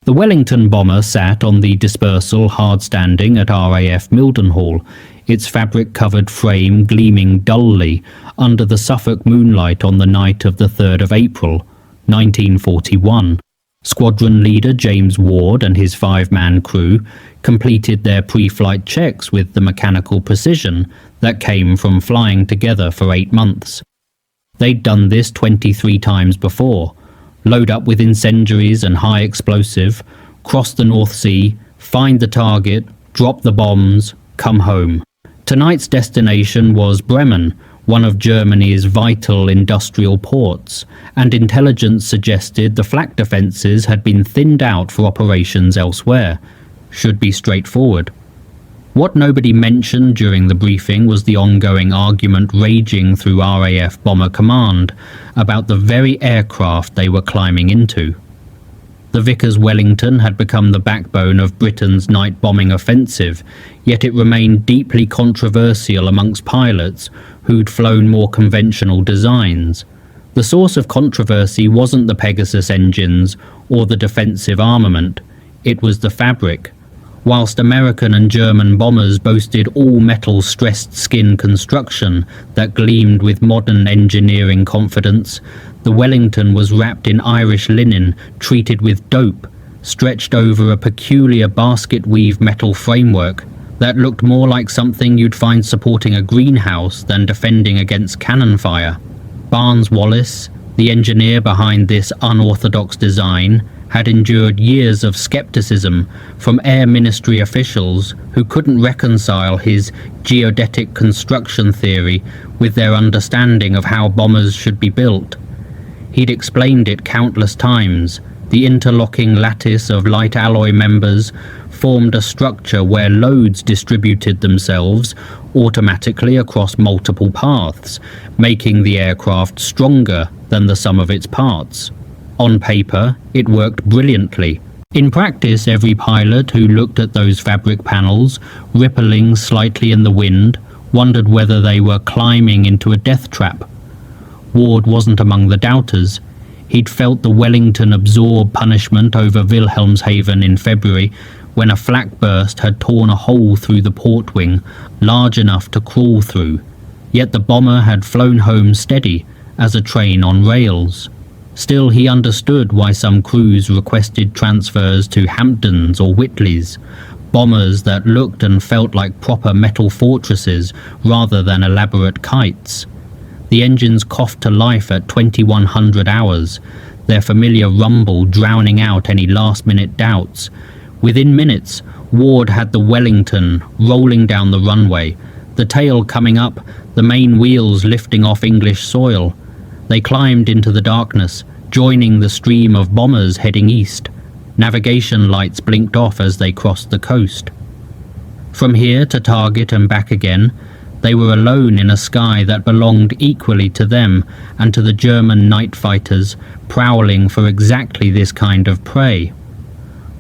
The Wellington bomber sat on the dispersal hard standing at RAF Mildenhall, its fabric-covered frame gleaming dully under the Suffolk moonlight on the night of the 3rd of April, 1941. Squadron leader James Ward and his 5-man crew completed their pre-flight checks with the mechanical precision that came from flying together for 8 months. They'd done this 23 times before. Load up with incendiaries and high explosive, cross the North Sea, find the target, drop the bombs, come home. Tonight's destination was Bremen, one of Germany's vital industrial ports, and intelligence suggested the flak defences had been thinned out for operations elsewhere. Should be straightforward. What nobody mentioned during the briefing was the ongoing argument raging through RAF Bomber Command about the very aircraft they were climbing into. The Vickers Wellington had become the backbone of Britain's night bombing offensive, yet it remained deeply controversial amongst pilots who'd flown more conventional designs. The source of controversy wasn't the Pegasus engines or the defensive armament, it was the fabric. Whilst American and German bombers boasted all-metal stressed skin construction that gleamed with modern engineering confidence, the Wellington was wrapped in Irish linen treated with dope, stretched over a peculiar basket-weave metal framework that looked more like something you'd find supporting a greenhouse than defending against cannon fire. Barnes Wallis, the engineer behind this unorthodox design, had endured years of skepticism from Air Ministry officials who couldn't reconcile his geodetic construction theory with their understanding of how bombers should be built. He'd explained it countless times. The interlocking lattice of light alloy members formed a structure where loads distributed themselves automatically across multiple paths, making the aircraft stronger than the sum of its parts. On paper, it worked brilliantly. In practice, every pilot who looked at those fabric panels, rippling slightly in the wind, wondered whether they were climbing into a death trap. Ward wasn't among the doubters. He'd felt the Wellington absorb punishment over Wilhelmshaven in February, when a flak burst had torn a hole through the port wing, large enough to crawl through. Yet the bomber had flown home steady, as a train on rails. Still, he understood why some crews requested transfers to Hampdens or Whitleys, bombers that looked and felt like proper metal fortresses rather than elaborate kites. The engines coughed to life at 2100 hours, their familiar rumble drowning out any last-minute doubts. Within minutes, Ward had the Wellington rolling down the runway, the tail coming up, the main wheels lifting off English soil. They climbed into the darkness, joining the stream of bombers heading east. Navigation lights blinked off as they crossed the coast. From here to target and back again, they were alone in a sky that belonged equally to them and to the German night fighters prowling for exactly this kind of prey.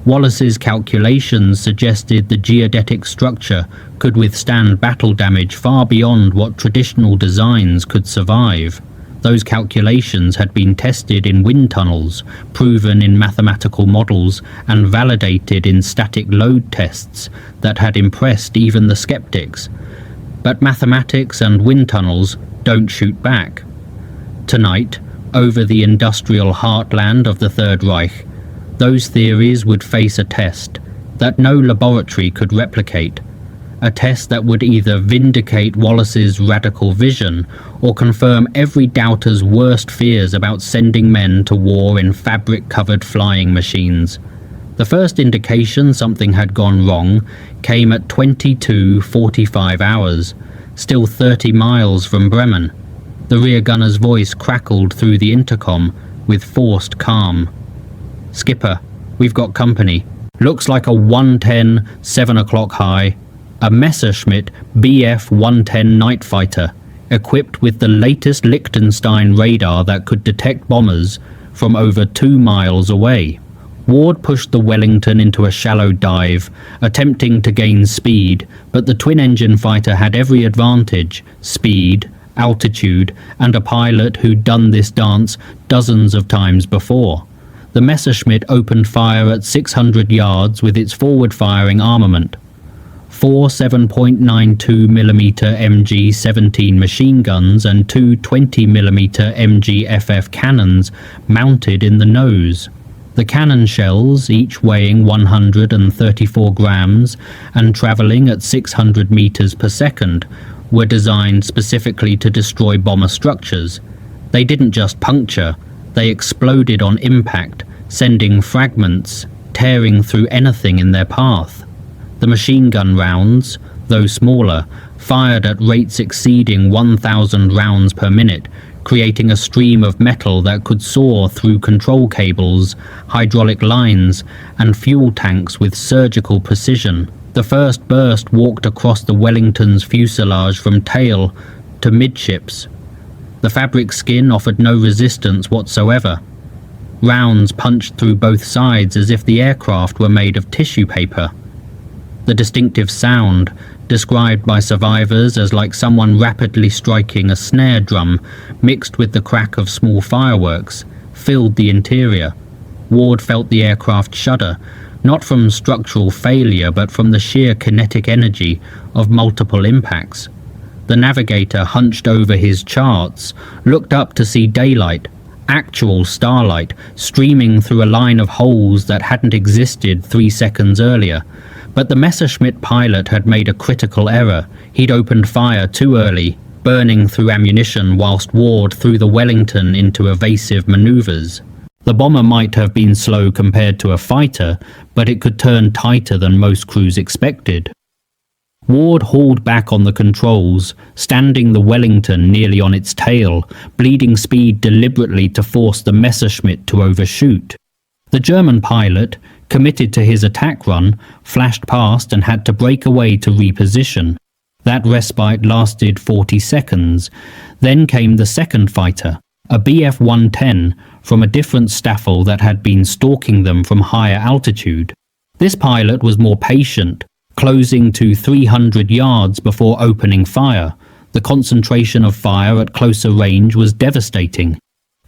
Wallace's calculations suggested the geodetic structure could withstand battle damage far beyond what traditional designs could survive. Those calculations had been tested in wind tunnels, proven in mathematical models, and validated in static load tests that had impressed even the skeptics. But mathematics and wind tunnels don't shoot back. Tonight, over the industrial heartland of the Third Reich, those theories would face a test that no laboratory could replicate. A test that would either vindicate Wallace's radical vision or confirm every doubter's worst fears about sending men to war in fabric-covered flying machines. The first indication something had gone wrong came at 22:45 hours, still 30 miles from Bremen. The rear gunner's voice crackled through the intercom with forced calm. "Skipper, we've got company. Looks like a 110, 7 o'clock high. A Messerschmitt Bf 110 night fighter, equipped with the latest Liechtenstein radar that could detect bombers from over 2 miles away." Ward pushed the Wellington into a shallow dive, attempting to gain speed, but the twin-engine fighter had every advantage: speed, altitude, and a pilot who'd done this dance dozens of times before. The Messerschmitt opened fire at 600 yards with its forward-firing armament. 4 7.92mm MG-17 machine guns and 2 20mm MG-FF cannons mounted in the nose. The cannon shells, each weighing 134 grams and travelling at 600 meters per second, were designed specifically to destroy bomber structures. They didn't just puncture, they exploded on impact, sending fragments, tearing through anything in their path. The machine gun rounds, though smaller, fired at rates exceeding 1,000 rounds per minute, creating a stream of metal that could soar through control cables, hydraulic lines, and fuel tanks with surgical precision. The first burst walked across the Wellington's fuselage from tail to midships. The fabric skin offered no resistance whatsoever. Rounds punched through both sides as if the aircraft were made of tissue paper. The distinctive sound, described by survivors as like someone rapidly striking a snare drum mixed with the crack of small fireworks, filled the interior. Ward felt the aircraft shudder, not from structural failure but from the sheer kinetic energy of multiple impacts. The navigator hunched over his charts, looked up to see daylight, actual starlight, streaming through a line of holes that hadn't existed 3 seconds earlier. But the Messerschmitt pilot had made a critical error. He'd opened fire too early, burning through ammunition whilst Ward threw the Wellington into evasive manoeuvres. The bomber might have been slow compared to a fighter, but it could turn tighter than most crews expected. Ward hauled back on the controls, standing the Wellington nearly on its tail, bleeding speed deliberately to force the Messerschmitt to overshoot. The German pilot, committed to his attack run, flashed past and had to break away to reposition. That respite lasted 40 seconds. Then came the second fighter, a Bf-110 from a different staffel that had been stalking them from higher altitude. This pilot was more patient, closing to 300 yards before opening fire. The concentration of fire at closer range was devastating.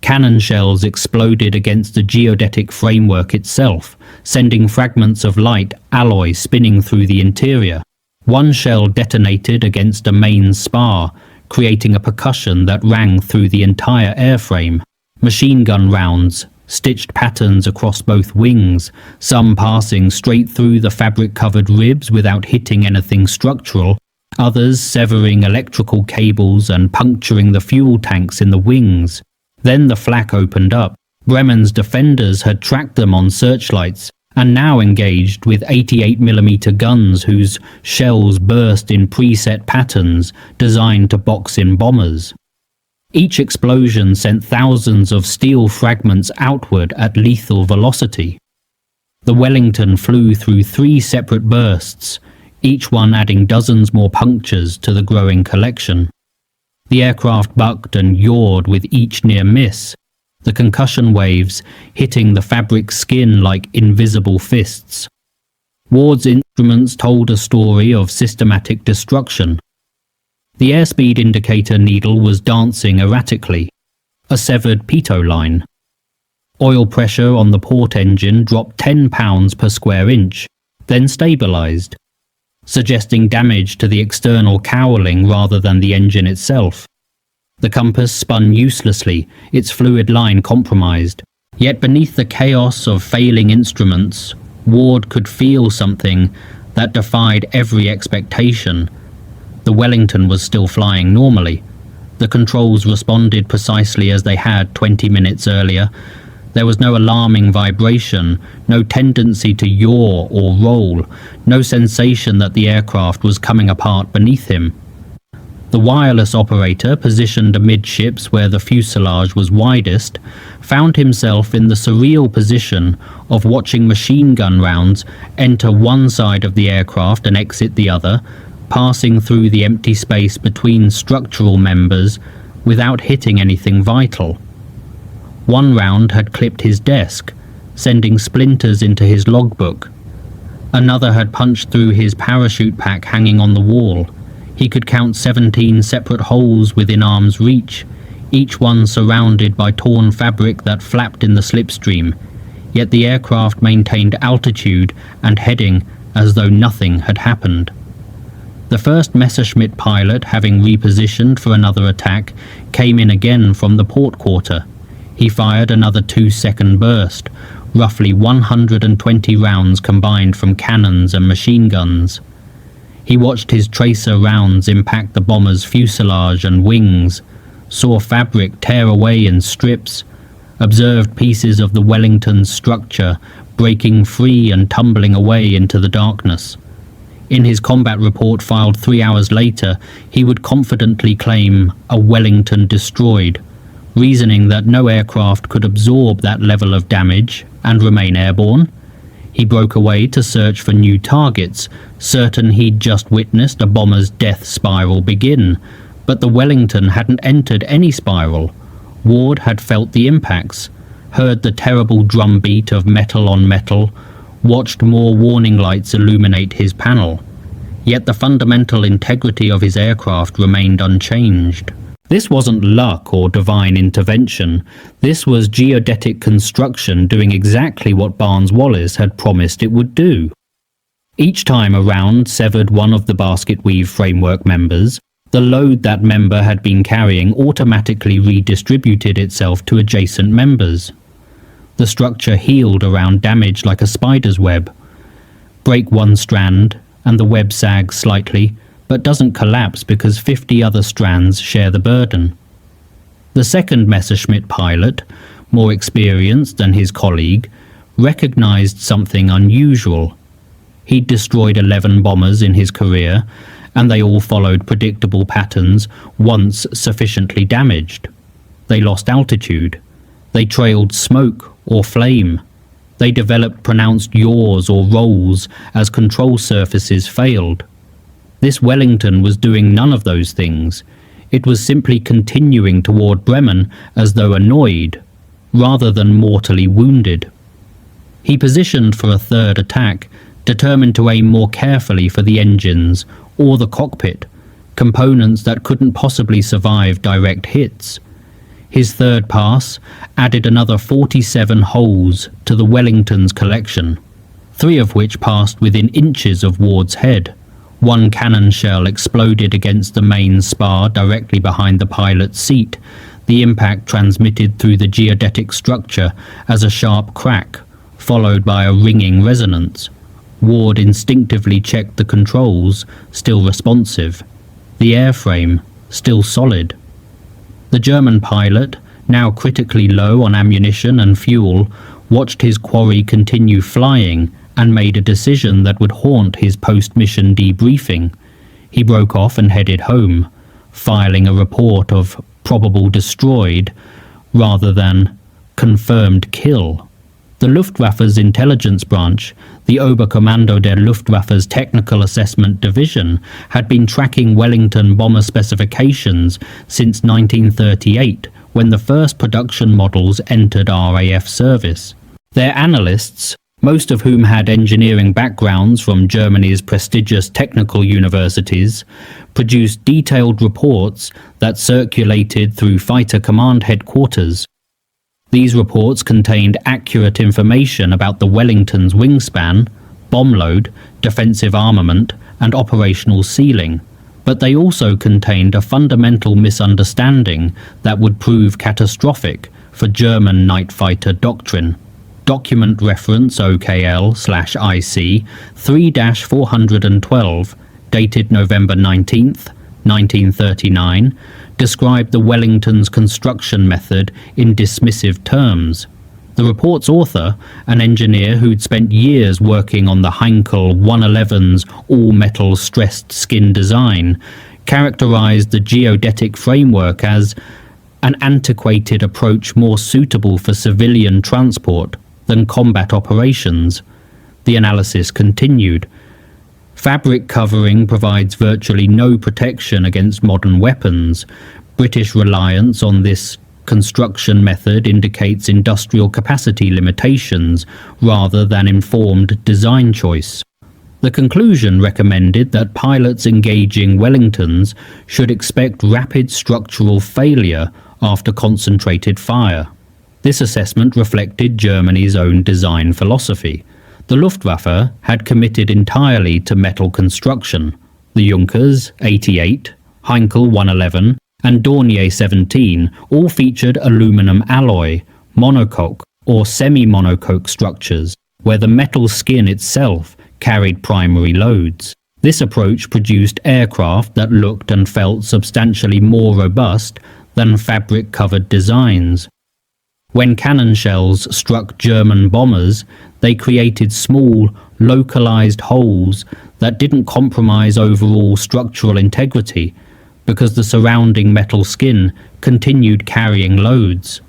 Cannon shells exploded against the geodetic framework itself, sending fragments of light alloy spinning through the interior. One shell detonated against a main spar, creating a percussion that rang through the entire airframe. Machine gun rounds stitched patterns across both wings, some passing straight through the fabric-covered ribs without hitting anything structural, others severing electrical cables and puncturing the fuel tanks in the wings. Then the flak opened up. Bremen's defenders had tracked them on searchlights and now engaged with 88mm guns whose shells burst in preset patterns designed to box in bombers. Each explosion sent thousands of steel fragments outward at lethal velocity. The Wellington flew through 3 separate bursts, each one adding dozens more punctures to the growing collection. The aircraft bucked and yawed with each near miss, the concussion waves hitting the fabric skin like invisible fists. Ward's instruments told a story of systematic destruction. The airspeed indicator needle was dancing erratically, a severed pitot line. Oil pressure on the port engine dropped 10 pounds per square inch, then stabilized, suggesting damage to the external cowling rather than the engine itself. The compass spun uselessly, its fluid line compromised. Yet beneath the chaos of failing instruments, Ward could feel something that defied every expectation. The Wellington was still flying normally. The controls responded precisely as they had 20 minutes earlier. There was no alarming vibration, no tendency to yaw or roll, no sensation that the aircraft was coming apart beneath him. The wireless operator, positioned amidships where the fuselage was widest, found himself in the surreal position of watching machine gun rounds enter one side of the aircraft and exit the other, passing through the empty space between structural members without hitting anything vital. One round had clipped his desk, sending splinters into his logbook. Another had punched through his parachute pack hanging on the wall. He could count 17 separate holes within arm's reach, each one surrounded by torn fabric that flapped in the slipstream. yet the aircraft maintained altitude and heading as though nothing had happened. The first Messerschmitt pilot, having repositioned for another attack, came in again from the port quarter. He fired another 2-second burst, roughly 120 rounds combined from cannons and machine guns. He watched his tracer rounds impact the bomber's fuselage and wings, saw fabric tear away in strips, observed pieces of the Wellington's structure breaking free and tumbling away into the darkness. In his combat report filed 3 hours later, he would confidently claim a Wellington destroyed, reasoning that no aircraft could absorb that level of damage and remain airborne. He broke away to search for new targets, certain he'd just witnessed a bomber's death spiral begin, but the Wellington hadn't entered any spiral. Ward had felt the impacts, heard the terrible drumbeat of metal on metal, watched more warning lights illuminate his panel. Yet the fundamental integrity of his aircraft remained unchanged. This wasn't luck or divine intervention. This was geodetic construction doing exactly what Barnes-Wallis had promised it would do. Each time a round severed one of the basket weave framework members, the load that member had been carrying automatically redistributed itself to adjacent members. The structure healed around damage like a spider's web. Break one strand, and the web sags slightly, but doesn't collapse because 50 other strands share the burden. The second Messerschmitt pilot, more experienced than his colleague, recognized something unusual. He'd destroyed 11 bombers in his career, and they all followed predictable patterns once sufficiently damaged. They lost altitude. They trailed smoke or flame. They developed pronounced yaws or rolls as control surfaces failed. This Wellington was doing none of those things. It was simply continuing toward Bremen as though annoyed, rather than mortally wounded. He positioned for a third attack, determined to aim more carefully for the engines or the cockpit, components that couldn't possibly survive direct hits. His third pass added another 47 holes to the Wellington's collection, 3 of which passed within inches of Ward's head. One cannon shell exploded against the main spar directly behind the pilot's seat. The impact transmitted through the geodetic structure as a sharp crack, followed by a ringing resonance. Ward instinctively checked the controls, still responsive. The airframe, still solid. The German pilot, now critically low on ammunition and fuel, watched his quarry continue flying and made a decision that would haunt his post-mission debriefing. He broke off and headed home, filing a report of probable destroyed rather than confirmed kill. The Luftwaffe's intelligence branch, the Oberkommando der Luftwaffe's Technical Assessment Division, had been tracking Wellington bomber specifications since 1938, when the first production models entered RAF service. Their analysts, most of whom had engineering backgrounds from Germany's prestigious technical universities, produced detailed reports that circulated through fighter command headquarters. These reports contained accurate information about the Wellington's wingspan, bomb load, defensive armament, and operational ceiling, but they also contained a fundamental misunderstanding that would prove catastrophic for German night fighter doctrine. Document reference OKL/IC 3-412, dated November 19th, 1939, described the Wellington's construction method in dismissive terms. The report's author, an engineer who'd spent years working on the Heinkel 111's all-metal stressed skin design, characterized the geodetic framework as an antiquated approach more suitable for civilian transport than combat operations. The analysis continued. Fabric covering provides virtually no protection against modern weapons. British reliance on this construction method indicates industrial capacity limitations rather than informed design choice. The conclusion recommended that pilots engaging Wellingtons should expect rapid structural failure after concentrated fire. This assessment reflected Germany's own design philosophy. The Luftwaffe had committed entirely to metal construction. The Junkers 88, Heinkel 111, and Dornier 17 all featured aluminum alloy, monocoque or semi-monocoque structures, where the metal skin itself carried primary loads. This approach produced aircraft that looked and felt substantially more robust than fabric-covered designs. When cannon shells struck German bombers, they created small, localized holes that didn't compromise overall structural integrity because the surrounding metal skin continued carrying loads.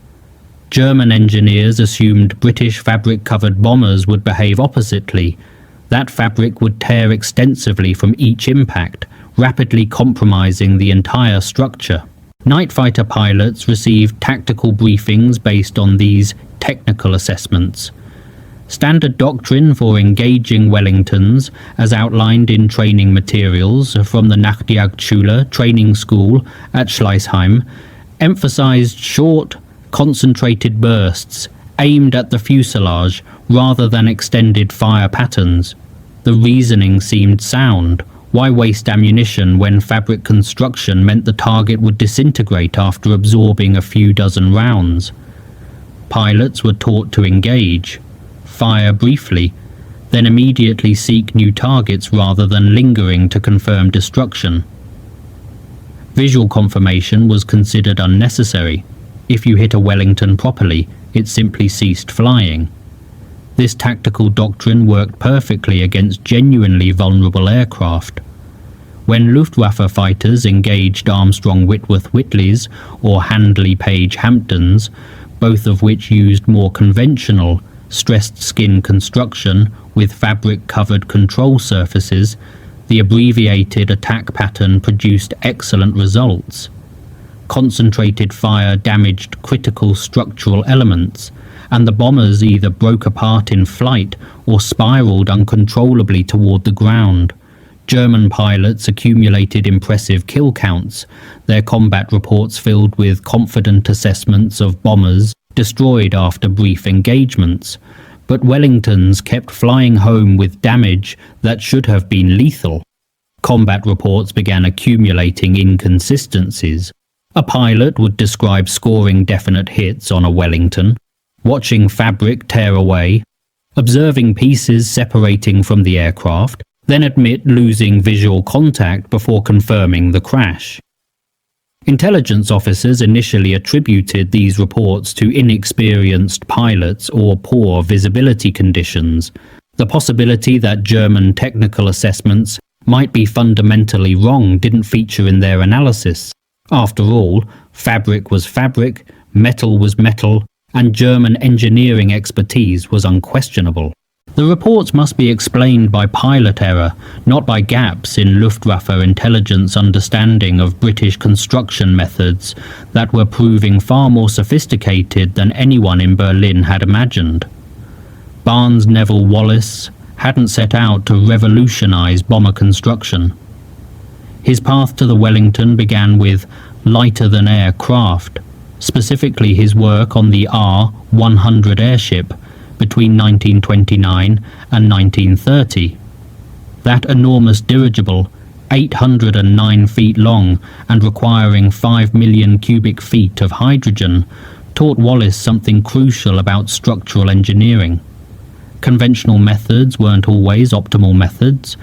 German engineers assumed British fabric-covered bombers would behave oppositely. That fabric would tear extensively from each impact, rapidly compromising the entire structure. Night fighter pilots received tactical briefings based on these technical assessments. Standard doctrine for engaging Wellingtons, as outlined in training materials from the Nachtjagdschule training school at Schleißheim, emphasized short, concentrated bursts aimed at the fuselage rather than extended fire patterns. The reasoning seemed sound. Why waste ammunition when fabric construction meant the target would disintegrate after absorbing a few dozen rounds? Pilots were taught to engage, fire briefly, then immediately seek new targets rather than lingering to confirm destruction. Visual confirmation was considered unnecessary. If you hit a Wellington properly, it simply ceased flying. This tactical doctrine worked perfectly against genuinely vulnerable aircraft. When Luftwaffe fighters engaged Armstrong-Whitworth-Whitleys or Handley-Page-Hamptons, both of which used more conventional, stressed skin construction with fabric-covered control surfaces, the abbreviated attack pattern produced excellent results. Concentrated fire damaged critical structural elements, and the bombers either broke apart in flight or spiraled uncontrollably toward the ground. German pilots accumulated impressive kill counts, their combat reports filled with confident assessments of bombers destroyed after brief engagements. But Wellingtons kept flying home with damage that should have been lethal. Combat reports began accumulating inconsistencies. A pilot would describe scoring definite hits on a Wellington, watching fabric tear away, observing pieces separating from the aircraft, then admit losing visual contact before confirming the crash. Intelligence officers initially attributed these reports to inexperienced pilots or poor visibility conditions. The possibility that German technical assessments might be fundamentally wrong didn't feature in their analysis. After all, fabric was fabric, metal was metal, and German engineering expertise was unquestionable. The reports must be explained by pilot error, not by gaps in Luftwaffe intelligence understanding of British construction methods that were proving far more sophisticated than anyone in Berlin had imagined. Barnes Neville Wallace hadn't set out to revolutionize bomber construction. His path to the Wellington began with lighter-than-air craft, specifically his work on the R-100 airship between 1929 and 1930. That enormous dirigible, 809 feet long and requiring 5 million cubic feet of hydrogen, taught Wallace something crucial about structural engineering. Conventional methods weren't always optimal methods.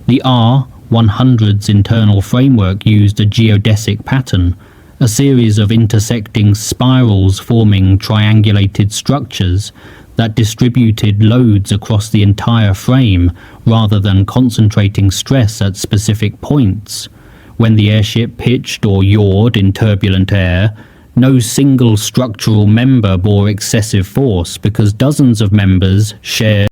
The R-100's internal framework used a geodesic pattern, a series of intersecting spirals forming triangulated structures that distributed loads across the entire frame rather than concentrating stress at specific points. When the airship pitched or yawed in turbulent air, no single structural member bore excessive force because dozens of members shared